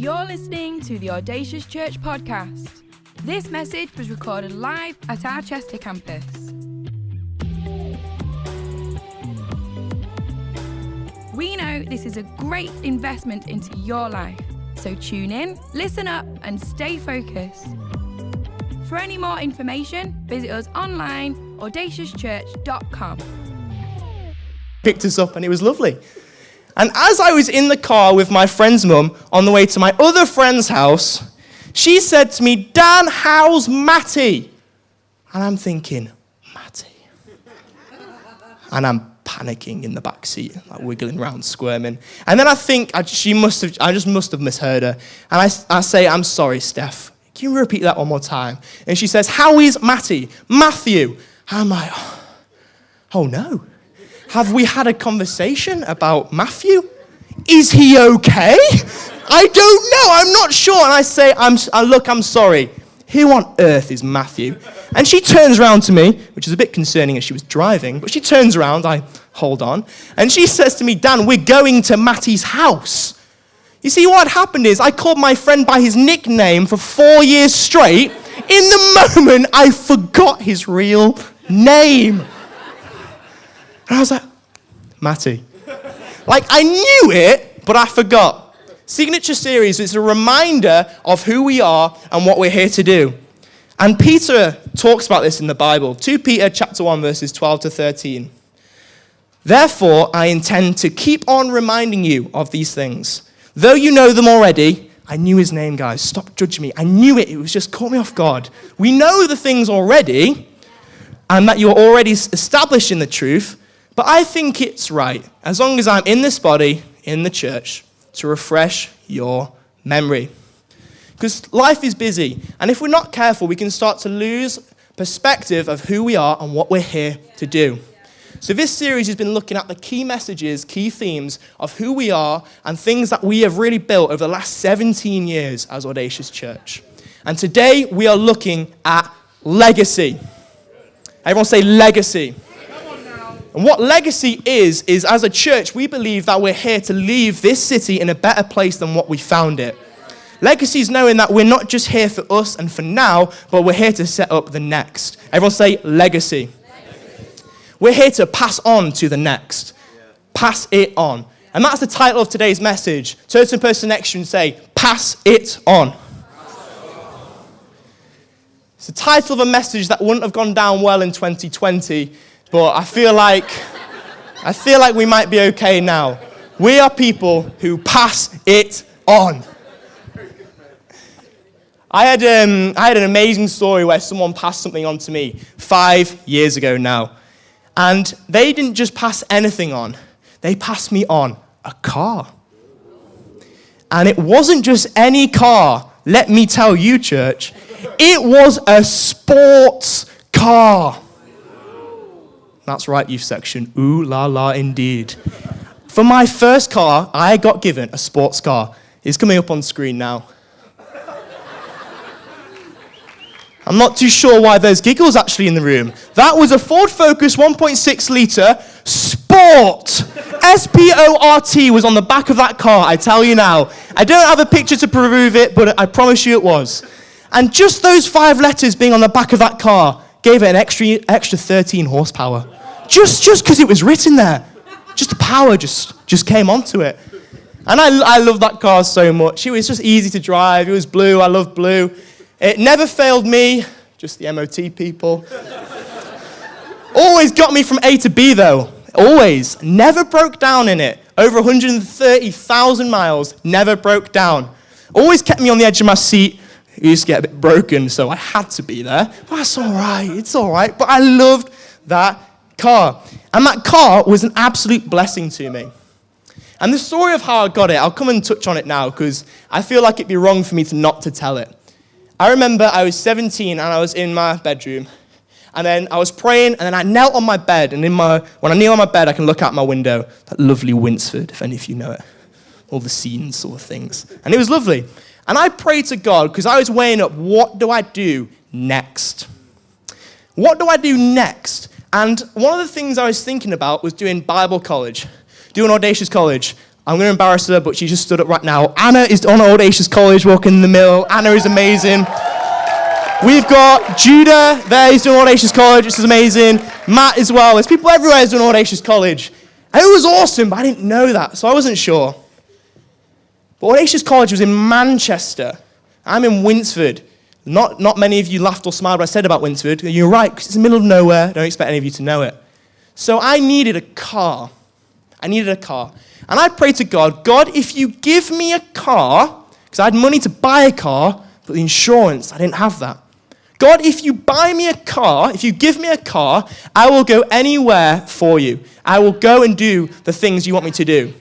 You're listening to the Audacious Church podcast. This message was recorded live at our Chester campus. We know this is a great investment into your life, so tune in, listen up, and stay focused. For any more information, visit us online, audaciouschurch.com. Picked us up and it was lovely. And as I was in the car with my friend's mum on the way to my other friend's house, she said to me, "Dan, how's Matty?" And I'm thinking, Matty? And I'm panicking in the back seat, like wiggling around, squirming. And then I think I just must have misheard her. And I say, "I'm sorry, Steph. Can you repeat that one more time?" And she says, "How is Matty? Matthew." And I'm like, oh no. Have we had a conversation about Matthew? Is he okay? I don't know. I'm not sure. And I say, look, I'm sorry. Who on earth is Matthew? And she turns around to me, which is a bit concerning as she was driving, but she turns around, I hold on, and she says to me, "Dan, we're going to Matty's house." You see, what happened is I called my friend by his nickname for 4 years straight. In the moment, I forgot his real name. And I was like, Matty. Like, I knew it, but I forgot. Signature Series is a reminder of who we are and what we're here to do. And Peter talks about this in the Bible. 2 Peter chapter 1, verses 12 to 13. "Therefore, I intend to keep on reminding you of these things. Though you know them already," I knew his name, guys. Stop judging me. I knew it. It was just caught me off guard. "We know the things already, and that you're already established in the truth. But I think it's right, as long as I'm in this body, in the church, to refresh your memory." Because life is busy, and if we're not careful, we can start to lose perspective of who we are and what we're here to do. So this series has been looking at the key messages, key themes of who we are and things that we have really built over the last 17 years as Audacious Church. And today we are looking at legacy. Everyone say legacy. And what legacy is as a church, we believe that we're here to leave this city in a better place than what we found it. Legacy is knowing that we're not just here for us and for now, but we're here to set up the next. Everyone say legacy. We're here to pass on to the next. Pass it on. And that's the title of today's message. Turn to the person next to you and say, pass it on. It's the title of a message that wouldn't have gone down well in 2020, but I feel like we might be okay now. We are people who pass it on. I had an amazing story where someone passed something on to me 5 years ago now. And they didn't just pass anything on. They passed me on a car. And it wasn't just any car, let me tell you, church. It was a sports car. That's right, youth section. Ooh la la indeed. For my first car, I got given a sports car. It's coming up on screen now. I'm not too sure why there's giggles actually in the room. That was a Ford Focus 1.6 litre Sport. S-P-O-R-T was on the back of that car, I tell you now. I don't have a picture to prove it, but I promise you it was. And just those 5 letters being on the back of that car gave it an extra 13 horsepower. Just because it was written there. Just the power just came onto it. And I love that car so much. It was just easy to drive. It was blue. I love blue. It never failed me, just the MOT people. Always got me from A to B though, always. Never broke down in it. Over 130,000 miles, never broke down. Always kept me on the edge of my seat. It used to get a bit broken, so I had to be there. But that's all right, it's all right. But I loved that car. And that car was an absolute blessing to me. And the story of how I got it, I'll come and touch on it now because I feel like it'd be wrong for me not to tell it. I remember I was 17 and I was in my bedroom. And then I was praying and then I knelt on my bed. And when I kneel on my bed, I can look out my window. That lovely Winsford, if any of you know it. All the scenes, all the things. And it was lovely. And I prayed to God because I was weighing up, what do I do next? What do I do next? And one of the things I was thinking about was doing Bible college, doing Audacious College. I'm going to embarrass her, but she just stood up right now. Anna is on Audacious College, walking in the middle. Anna is amazing. We've got Judah there, he's doing Audacious College, which is amazing. Matt as well. There's people everywhere who's doing Audacious College. And it was awesome, but I didn't know that, so I wasn't sure. But Audacious College was in Manchester. I'm in Winsford. Not many of you laughed or smiled when I said about Winsford. You're right, because it's in the middle of nowhere. I don't expect any of you to know it. So I needed a car. And I prayed to God, God, if you give me a car, because I had money to buy a car, but the insurance, I didn't have that. God, if you buy me a car, if you give me a car, I will go anywhere for you. I will go and do the things you want me to do.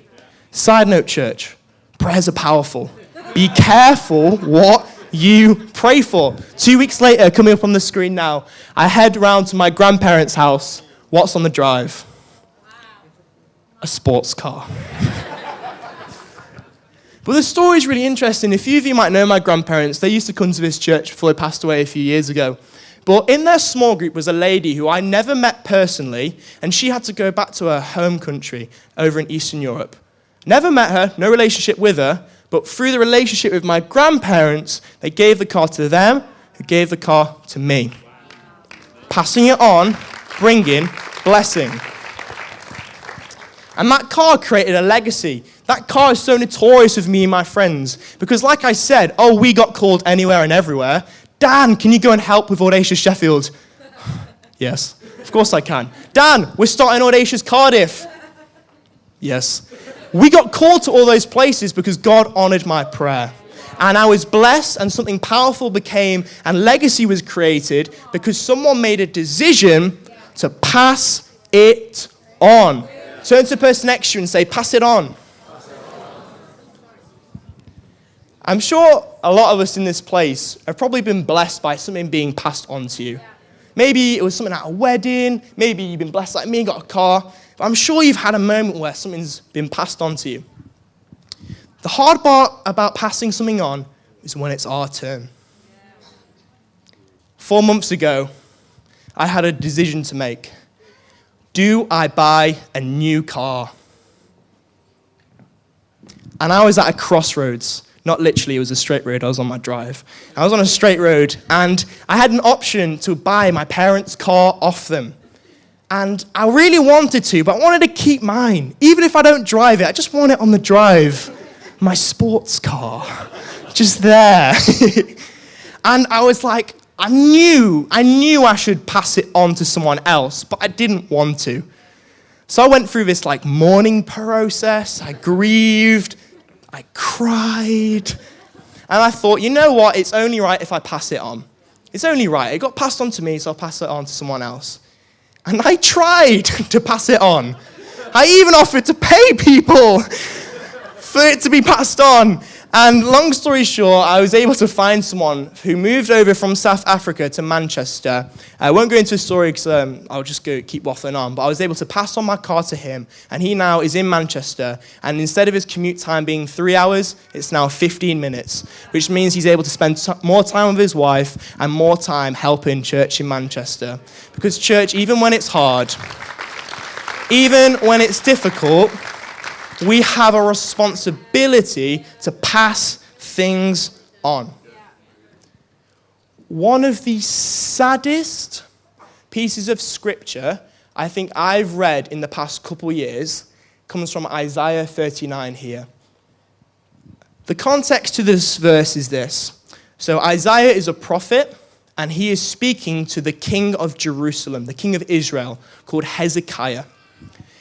Side note, church, prayers are powerful. Be careful what you pray for. 2 weeks later, coming up on the screen now, I head round to my grandparents' house. What's on the drive? A sports car. But the story is really interesting. A few of you might know my grandparents. They used to come to this church before they passed away a few years ago. But in their small group was a lady who I never met personally, and she had to go back to her home country over in Eastern Europe. Never met her, no relationship with her, but through the relationship with my grandparents, they gave the car to them, who gave the car to me. Passing it on, bringing blessing. And that car created a legacy. That car is so notorious with me and my friends. Because like I said, we got called anywhere and everywhere. Dan, can you go and help with Audacious Sheffield? Yes, of course I can. Dan, we're starting Audacious Cardiff. Yes. We got called to all those places because God honored my prayer. And I was blessed, and something powerful became, and legacy was created because someone made a decision to pass it on. Turn to the person next to you and say, pass it on. I'm sure a lot of us in this place have probably been blessed by something being passed on to you. Maybe it was something at a wedding. Maybe you've been blessed like me and got a car. But I'm sure you've had a moment where something's been passed on to you. The hard part about passing something on is when it's our turn. 4 months ago, I had a decision to make. Do I buy a new car? And I was at a crossroads. Not literally, it was a straight road. I was on my drive. I was on a straight road, and I had an option to buy my parents' car off them. And I really wanted to, but I wanted to keep mine. Even if I don't drive it, I just want it on the drive. My sports car. Just there. And I was like, I knew I should pass it on to someone else, but I didn't want to. So I went through this mourning process. I grieved. I cried. And I thought, you know what? It's only right if I pass it on. It's only right. It got passed on to me, so I'll pass it on to someone else. And I tried to pass it on. I even offered to pay people for it to be passed on. And long story short, I was able to find someone who moved over from South Africa to Manchester. I won't go into the story because I'll just keep waffling on. But I was able to pass on my car to him. And he now is in Manchester. And instead of his commute time being 3 hours, it's now 15 minutes. Which means he's able to spend more time with his wife and more time helping church in Manchester. Because church, even when it's hard, even when it's difficult, we have a responsibility to pass things on. One of the saddest pieces of scripture I think I've read in the past couple years comes from Isaiah 39 here. The context to this verse is this. So Isaiah is a prophet, and he is speaking to the king of Jerusalem, the king of Israel, called Hezekiah.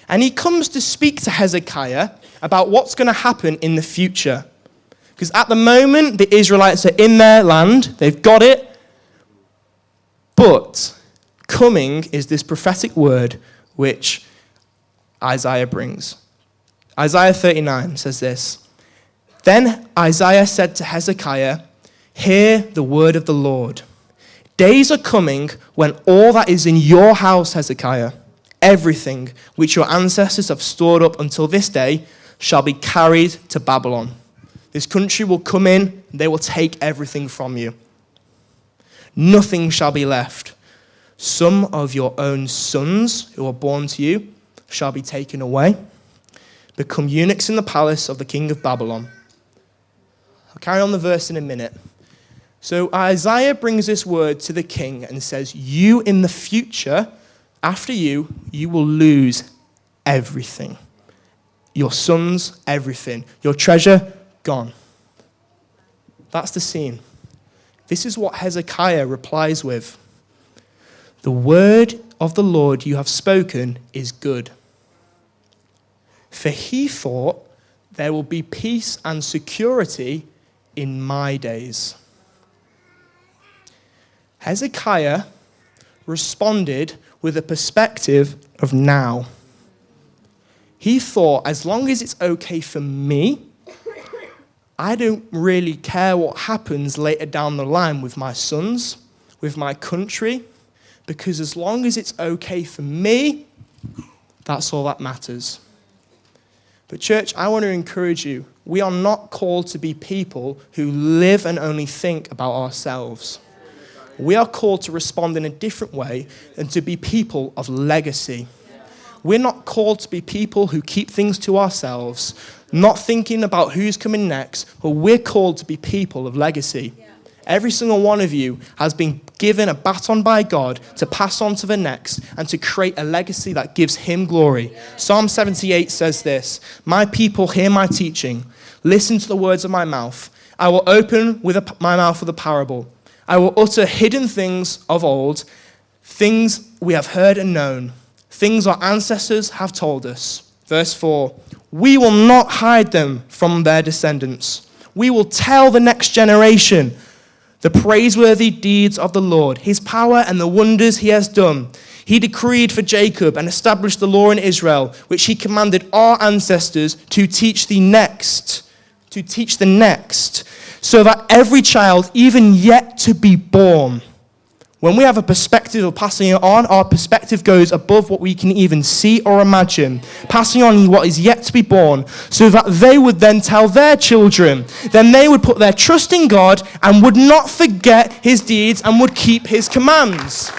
And he comes to speak to Hezekiah about what's going to happen in the future. Because at the moment, the Israelites are in their land. They've got it. But coming is this prophetic word which Isaiah brings. Isaiah 39 says this. Then Isaiah said to Hezekiah, hear the word of the Lord. Days are coming when all that is in your house, Hezekiah, everything which your ancestors have stored up until this day shall be carried to Babylon. This country will come in, and they will take everything from you. Nothing shall be left. Some of your own sons who are born to you shall be taken away. become eunuchs in the palace of the king of Babylon. I'll carry on the verse in a minute. So Isaiah brings this word to the king and says, you in the future, after you will lose everything. Your sons, everything. Your treasure, gone. That's the scene. This is what Hezekiah replies with. The word of the Lord you have spoken is good. For he thought there will be peace and security in my days. Hezekiah responded with a perspective of now. He thought, as long as it's okay for me, I don't really care what happens later down the line with my sons, with my country, because as long as it's okay for me, that's all that matters. But church, I want to encourage you, we are not called to be people who live and only think about ourselves. We are called to respond in a different way and to be people of legacy. We're not called to be people who keep things to ourselves, not thinking about who's coming next, but we're called to be people of legacy. Every single one of you has been given a baton by God to pass on to the next and to create a legacy that gives him glory. Psalm 78 says this, my people hear my teaching, listen to the words of my mouth. I will open my mouth with a parable. I will utter hidden things of old, things we have heard and known, things our ancestors have told us. Verse 4, we will not hide them from their descendants. We will tell the next generation the praiseworthy deeds of the Lord, his power and the wonders he has done. He decreed for Jacob and established the law in Israel, which he commanded our ancestors to teach the next, so that every child, even yet to be born. When we have a perspective of passing it on, our perspective goes above what we can even see or imagine. Passing on what is yet to be born, so that they would then tell their children. Then they would put their trust in God and would not forget his deeds and would keep his commands.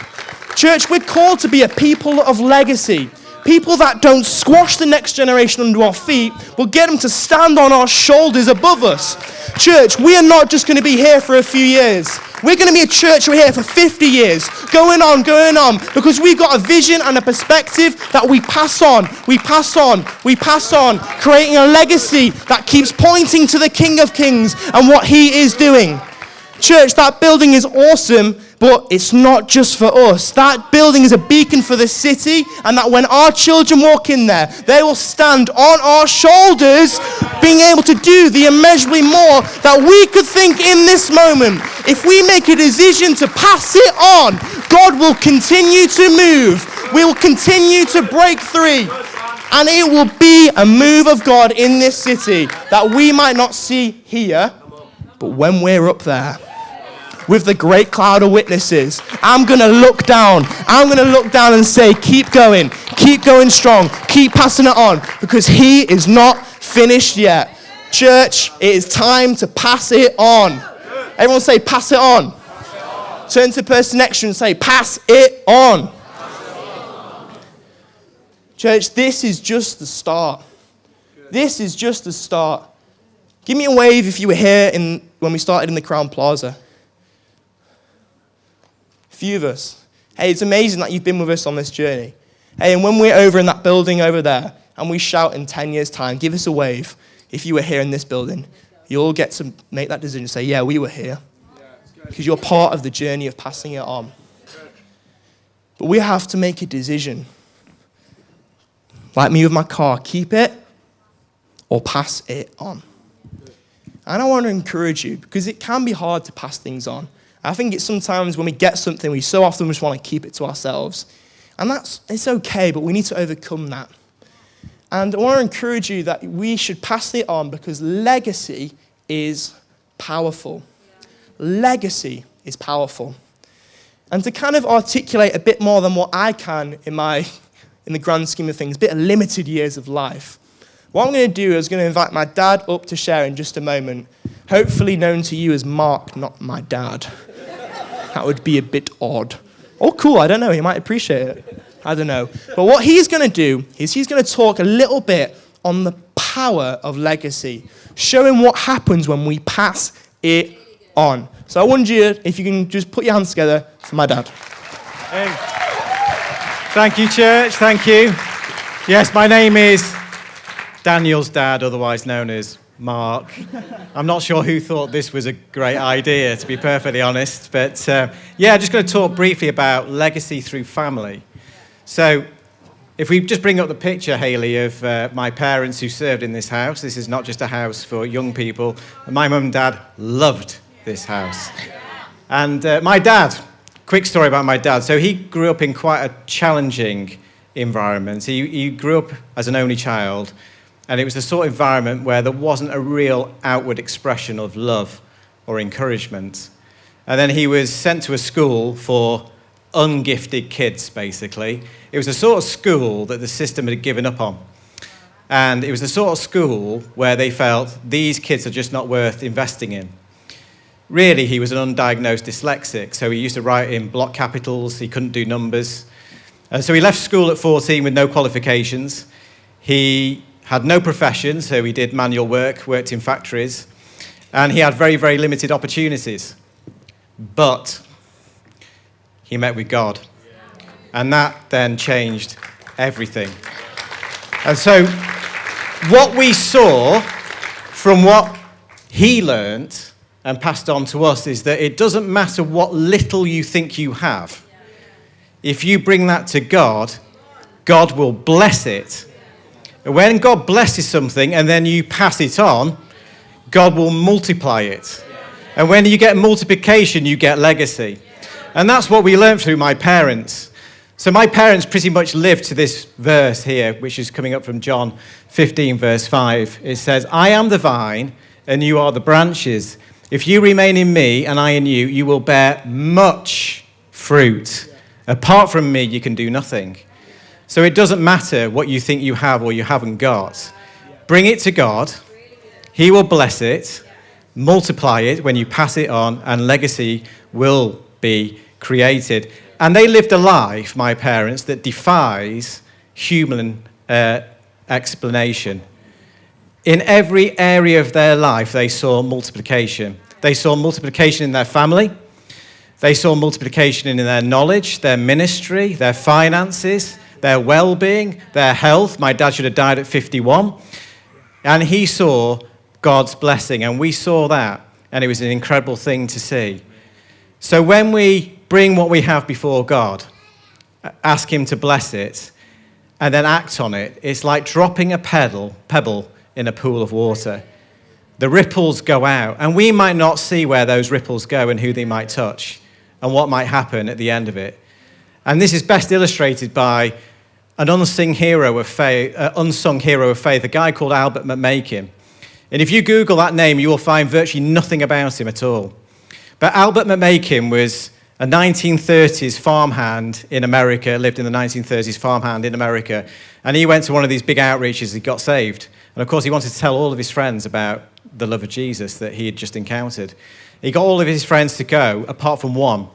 Church, we're called to be a people of legacy. People that don't squash the next generation under our feet, but get them to stand on our shoulders above us. Church, we are not just going to be here for a few years. We're going to be a church who are here for 50 years, going on, because we've got a vision and a perspective that we pass on, creating a legacy that keeps pointing to the King of Kings and what he is doing. Church, that building is awesome, but it's not just for us. That building is a beacon for the city, and that when our children walk in there, they will stand on our shoulders, being able to do the immeasurably more that we could think in this moment. If we make a decision to pass it on, God will continue to move. We will continue to break through. And it will be a move of God in this city that we might not see here, but when we're up there with the great cloud of witnesses, I'm going to look down and say, keep going strong, keep passing it on, because he is not finished yet. Church, it is time to pass it on. Everyone say, pass it on. Turn to the person next to you and say, pass it on. Church, this is just the start. This is just the start. Give me a wave if you were here when we started in the Crown Plaza. A few of us. Hey, it's amazing that you've been with us on this journey. Hey, and when we're over in that building over there and we shout in 10 years' time, give us a wave if you were here in this building. You'll get to make that decision and say, yeah, we were here. Because you're part of the journey of passing it on. But we have to make a decision. Like me with my car, keep it or pass it on. And I want to encourage you, because it can be hard to pass things on. I think it's sometimes when we get something, we so often just want to keep it to ourselves. And it's okay, but we need to overcome that. And I want to encourage you that we should pass it on, because legacy is powerful. Legacy is powerful. And to kind of articulate a bit more than what I can in the grand scheme of things, a bit of limited years of life, what I'm going to do is going to invite my dad up to share in just a moment, hopefully known to you as Mark, not my dad. That would be a bit odd. Oh, cool, I don't know, he might appreciate it. I don't know. But what he's going to do is he's going to talk a little bit on the power of legacy, showing what happens when we pass it on. So I wonder if you can just put your hands together for my dad. Hey. Thank you, church. Thank you. Yes, my name is Daniel's dad, otherwise known as Mark. I'm not sure who thought this was a great idea, to be perfectly honest. But just going to talk briefly about legacy through family. So if we just bring up the picture, Hayley, of my parents who served in this house. This is not just a house for young people. My mum and dad loved this house. And my dad, quick story about my dad. So he grew up in quite a challenging environment. He grew up as an only child. And it was the sort of environment where there wasn't a real outward expression of love or encouragement. And then he was sent to a school for ungifted kids, basically. It was the sort of school that the system had given up on. And it was the sort of school where they felt these kids are just not worth investing in. Really, he was an undiagnosed dyslexic, so he used to write in block capitals, he couldn't do numbers. And so he left school at 14 with no qualifications. He had no profession, so he did manual work, worked in factories, and he had very, very limited opportunities. But he met with God, and that then changed everything. And so what we saw from what he learned and passed on to us is that it doesn't matter what little you think you have. If you bring that to God, God will bless it. When God blesses something and then you pass it on, God will multiply it. And when you get multiplication, you get legacy. And that's what we learned through my parents. So my parents pretty much lived to this verse here, which is coming up from John 15, verse 5. It says, I am the vine, and you are the branches. If you remain in me, and I in you, you will bear much fruit. Apart from me, you can do nothing. So it doesn't matter what you think you have or you haven't got. Bring it to God. He will bless it, multiply it when you pass it on, and legacy will be created. And they lived a life, my parents, that defies human explanation. In every area of their life, they saw multiplication. They saw multiplication in their family. They saw multiplication in their knowledge, their ministry, their finances, their well-being, their health. My dad should have died at 51. And he saw God's blessing, and we saw that, and it was an incredible thing to see. So when we bring what we have before God, ask him to bless it, and then act on it, it's like dropping a pebble in a pool of water. The ripples go out, and we might not see where those ripples go and who they might touch, and what might happen at the end of it. And this is best illustrated by an unsung hero of faith, a guy called Albert McMakin. And if you Google that name, you will find virtually nothing about him at all. But Albert McMakin was a 1930s farmhand in America, lived in the 1930s farmhand in America, and he went to one of these big outreaches, he got saved. And of course, he wanted to tell all of his friends about the love of Jesus that he had just encountered. He got all of his friends to go, apart from one.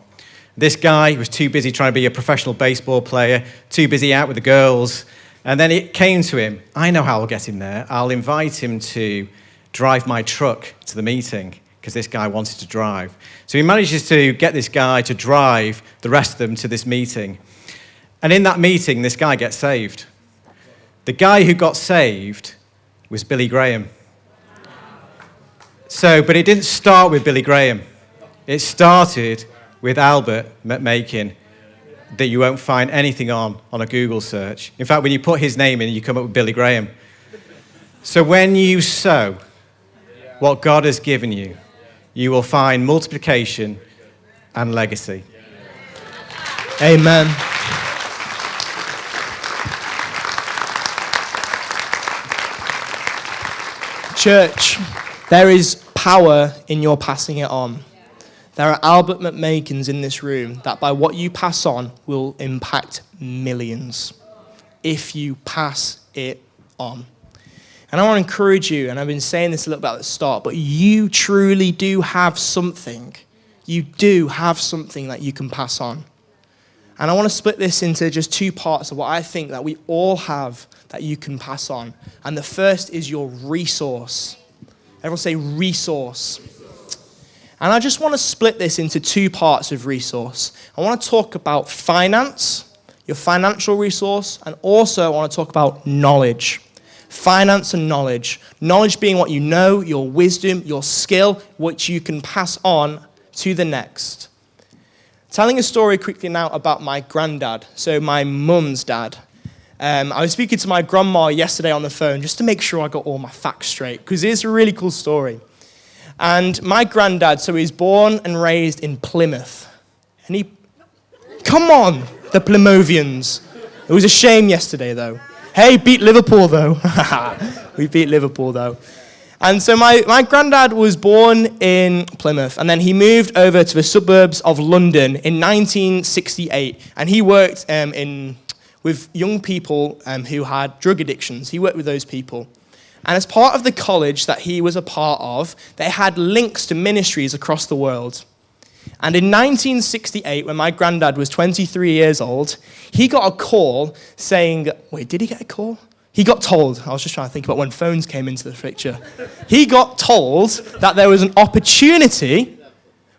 This guy was too busy trying to be a professional baseball player, too busy out with the girls. And then it came to him, I know how I'll get him there. I'll invite him to drive my truck to the meeting, because this guy wanted to drive. So he manages to get this guy to drive the rest of them to this meeting. And in that meeting, this guy gets saved. The guy who got saved was Billy Graham. But it didn't start with Billy Graham. It started with Albert McMakin, that you won't find anything on a Google search. In fact, when you put his name in, you come up with Billy Graham. So when you sow what God has given you, you will find multiplication and legacy. Amen. Church, there is power in your passing it on. There are Albert McMakins in this room that by what you pass on will impact millions if you pass it on. And I want to encourage you, and I've been saying this a little bit at the start, but you truly do have something. You do have something that you can pass on. And I want to split this into just two parts of what I think that we all have that you can pass on. And the first is your resource. Everyone say resource. And I just want to split this into two parts of resource. I want to talk about finance, your financial resource, and also I want to talk about knowledge. Finance and knowledge. Knowledge being what you know, your wisdom, your skill, which you can pass on to the next. Telling a story quickly now about my granddad, so my mum's dad. I was speaking to my grandma yesterday on the phone just to make sure I got all my facts straight, because it's a really cool story. And my granddad, so he's born and raised in Plymouth. And come on, the Plymouthians. It was a shame yesterday, though. Hey, beat Liverpool, though. We beat Liverpool, though. And so my granddad was born in Plymouth, and then he moved over to the suburbs of London in 1968. And he worked with young people who had drug addictions. He worked with those people. And as part of the college that he was a part of, they had links to ministries across the world. And in 1968, when my granddad was 23 years old, he got a call saying, wait, did he get a call? He got told, I was just trying to think about when phones came into the picture. He got told that there was an opportunity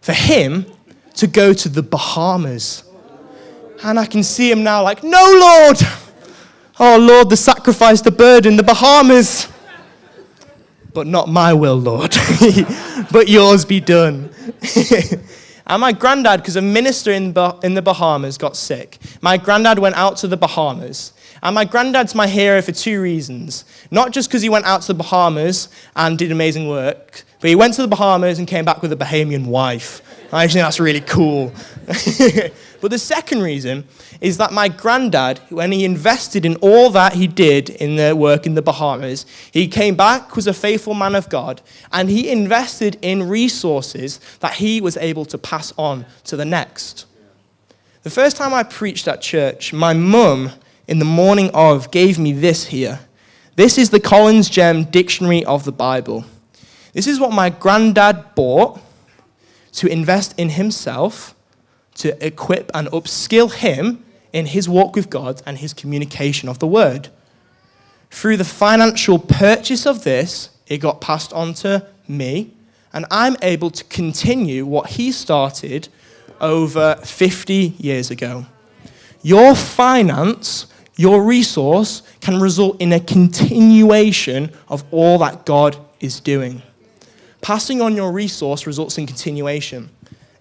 for him to go to the Bahamas. And I can see him now like, no, Lord. Oh, Lord, the sacrifice, the burden, the Bahamas. But not my will, Lord. But yours be done. And my granddad, because a minister in the Bahamas got sick, my granddad went out to the Bahamas. And my granddad's my hero for two reasons. Not just because he went out to the Bahamas and did amazing work, but he went to the Bahamas and came back with a Bahamian wife. I think that's really cool. But the second reason is that my granddad, when he invested in all that he did in the work in the Bahamas, he came back, was a faithful man of God, and he invested in resources that he was able to pass on to the next. The first time I preached at church, my mum, in the morning of, gave me this here. This is the Collins Gem Dictionary of the Bible. This is what my granddad bought to invest in himself, to equip and upskill him in his walk with God and his communication of the word. Through the financial purchase of this, it got passed on to me, and I'm able to continue what he started over 50 years ago. Your finance, your resource, can result in a continuation of all that God is doing. Passing on your resource results in continuation.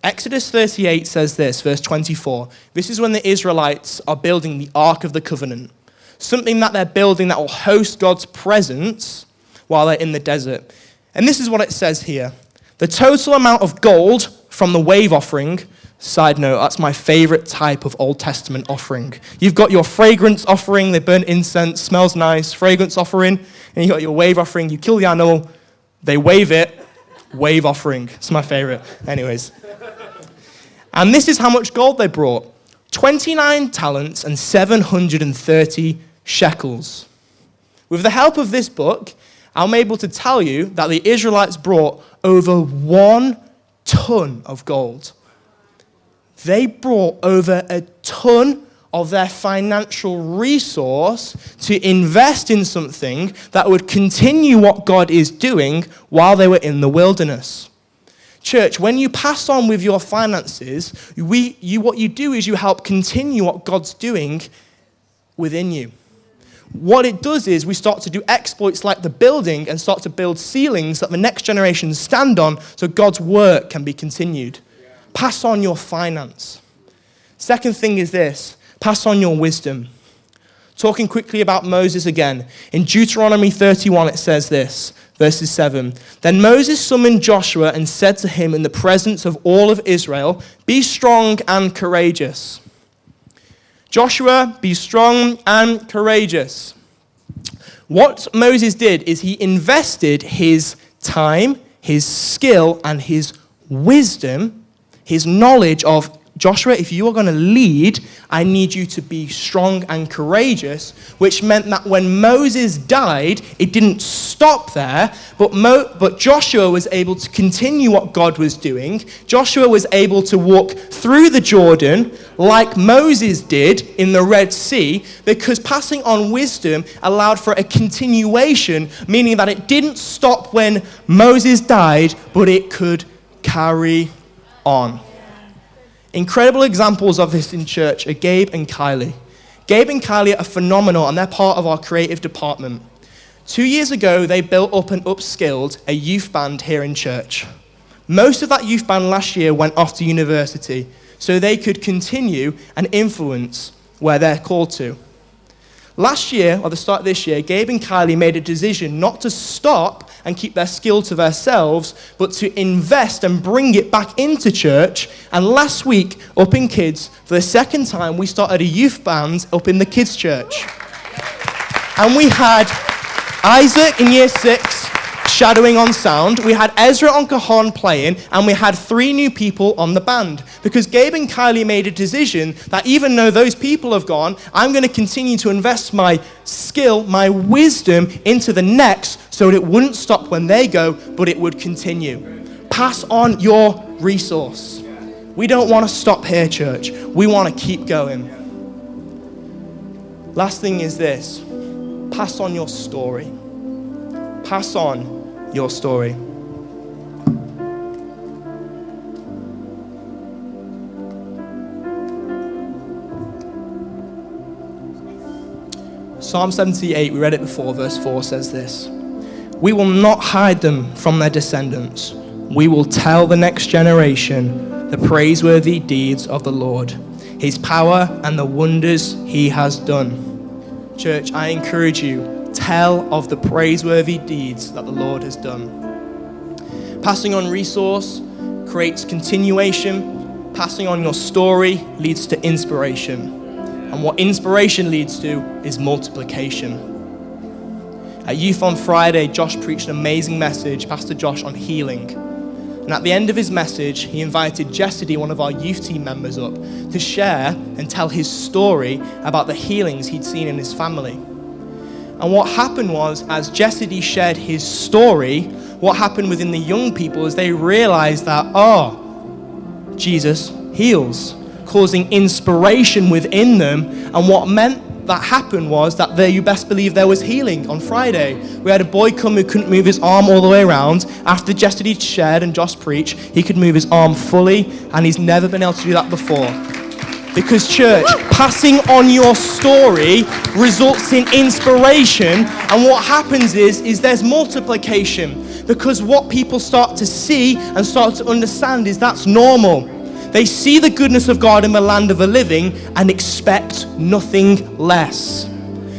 Exodus 38 says this, verse 24. This is when the Israelites are building the Ark of the Covenant, something that they're building that will host God's presence while they're in the desert. And this is what it says here. The total amount of gold from the wave offering, side note, that's my favorite type of Old Testament offering. You've got your fragrance offering, they burn incense, smells nice, fragrance offering, and you've got your wave offering, you kill the animal, they wave it, wave offering. It's my favorite. Anyways. And this is how much gold they brought. 29 talents and 730 shekels. With the help of this book, I'm able to tell you that the Israelites brought over 1 ton of gold. They brought over a ton of their financial resource to invest in something that would continue what God is doing while they were in the wilderness. Church, when you pass on with your finances, what you do is you help continue what God's doing within you. What it does is we start to do exploits like the building and start to build ceilings that the next generation stand on so God's work can be continued. Pass on your finance. Second thing is this, pass on your wisdom. Talking quickly about Moses again. In Deuteronomy 31 it says this, verses 7. Then Moses summoned Joshua and said to him in the presence of all of Israel, be strong and courageous. Joshua, be strong and courageous. What Moses did is he invested his time, his skill, and his wisdom, his knowledge of Joshua, if you are going to lead, I need you to be strong and courageous, which meant that when Moses died, it didn't stop there, but Joshua was able to continue what God was doing. Joshua was able to walk through the Jordan like Moses did in the Red Sea, because passing on wisdom allowed for a continuation, meaning that it didn't stop when Moses died, but it could carry on. Incredible examples of this in church are Gabe and Kylie. Gabe and Kylie are phenomenal, and they're part of our creative department. 2 years ago, they built up and upskilled a youth band here in church. Most of that youth band last year went off to university, so they could continue and influence where they're called to. Last year, or the start of this year, Gabe and Kylie made a decision not to stop and keep their skill to themselves, but to invest and bring it back into church. And last week, up in kids, for the second time, we started a youth band up in the kids' church. And we had Isaac in year 6 shadowing on sound, we had Ezra on cajon playing, and we had 3 new people on the band. Because Gabe and Kylie made a decision that even though those people have gone, I'm going to continue to invest my skill, my wisdom into the next, so that it wouldn't stop when they go, but it would continue. Pass on your resource. We don't want to stop here, church. We want to keep going. Last thing is this. Pass on your story. Pass on your story. Psalm 78, we read it before, verse 4 says this: "We will not hide them from their descendants. We will tell the next generation the praiseworthy deeds of the Lord, his power and the wonders he has done." Church, I encourage you, tell of the praiseworthy deeds that the Lord has done. Passing on resource creates continuation. Passing on your story leads to inspiration. And what inspiration leads to is multiplication. At Youth on Friday, Josh preached an amazing message, Pastor Josh, on healing. And at the end of his message, he invited Jesse, one of our youth team members, up to share and tell his story about the healings he'd seen in his family. And what happened was, as Jesse shared his story, what happened within the young people is they realized that, Jesus heals, causing inspiration within them. And what meant that happened was that you best believe there was healing on Friday. We had a boy come who couldn't move his arm all the way around. After Jesse shared and Josh preached, he could move his arm fully, and he's never been able to do that before. Because church, passing on your story results in inspiration, and what happens is there's multiplication, because what people start to see and start to understand is that's normal. They see the goodness of God in the land of the living and expect nothing less.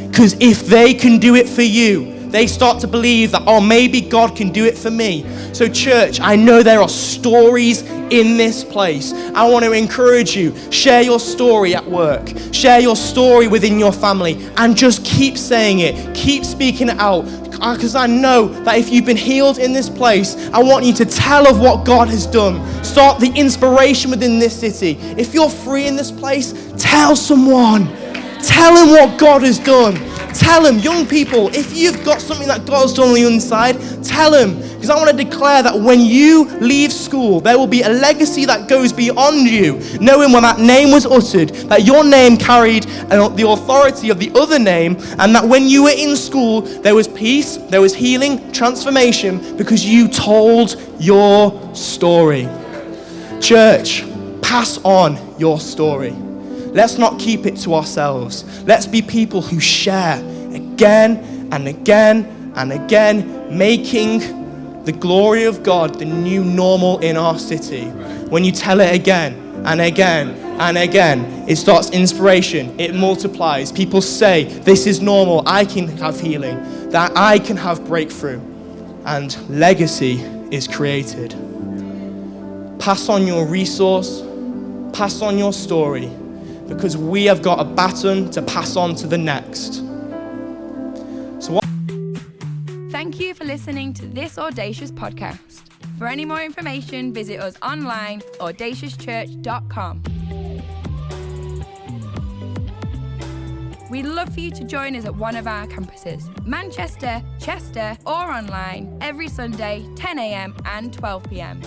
Because if they can do it for you, they start to believe that, maybe God can do it for me. So church, I know there are stories in this place. I want to encourage you, share your story at work, share your story within your family, and just keep saying it, keep speaking it out. Because I know that if you've been healed in this place, I want you to tell of what God has done. Start the inspiration within this city. If you're free in this place, tell someone. Tell them what God has done. Tell them, young people, if you've got something that God's done on the inside, tell them. Because I want to declare that when you leave school, there will be a legacy that goes beyond you, knowing when that name was uttered, that your name carried the authority of the other name, and that when you were in school, there was peace, there was healing, transformation, because you told your story. Church, pass on your story. Let's not keep it to ourselves. Let's be people who share again and again and again, making the glory of God the new normal in our city. When you tell it again and again and again, it starts inspiration, it multiplies. People say, this is normal, I can have healing, that I can have breakthrough, and legacy is created. Pass on your resource, pass on your story, because we have got a baton to pass on to the next. Thank you for listening to this Audacious podcast. For any more information, visit us online, audaciouschurch.com. We'd love for you to join us at one of our campuses, Manchester, Chester, or online, every Sunday, 10 a.m. and 12 p.m.